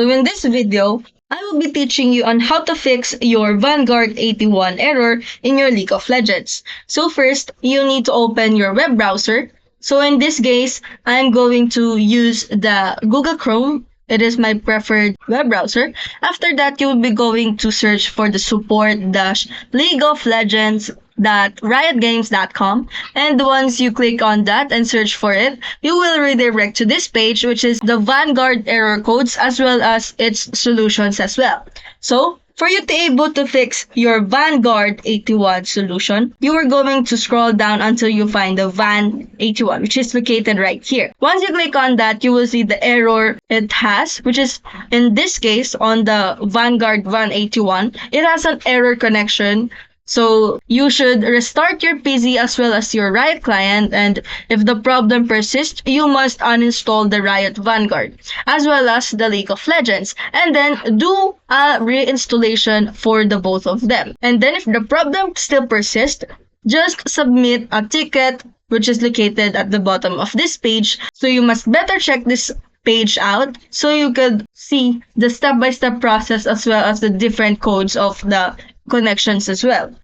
So in this video, I will be teaching you on how to fix your Vanguard 81 error in your League of Legends. So first, you need to open your web browser. So in this case, I'm going to use the Google Chrome. It is my preferred web browser. After that, you will be going to search for the support dash League of Legends riotgames.com, and once you click on that and search for it, you will redirect to this page, which is the Vanguard error codes as well as its solutions as well. So for you to be able to fix your Vanguard 81 solution, you are going to scroll down until you find the Van 81, which is located right here. Once you click on that, you will see the error it has, which is in this case on the Vanguard Van 81. It has an error connection. So you should restart your PC as well as your Riot client, and if the problem persists, you must uninstall the Riot Vanguard as well as the League of Legends, and then do a reinstallation for the both of them. And then if the problem still persists, just submit a ticket which is located at the bottom of this page. So you must better check this page out so you could see the step-by-step process as well as the different codes of the connections as well.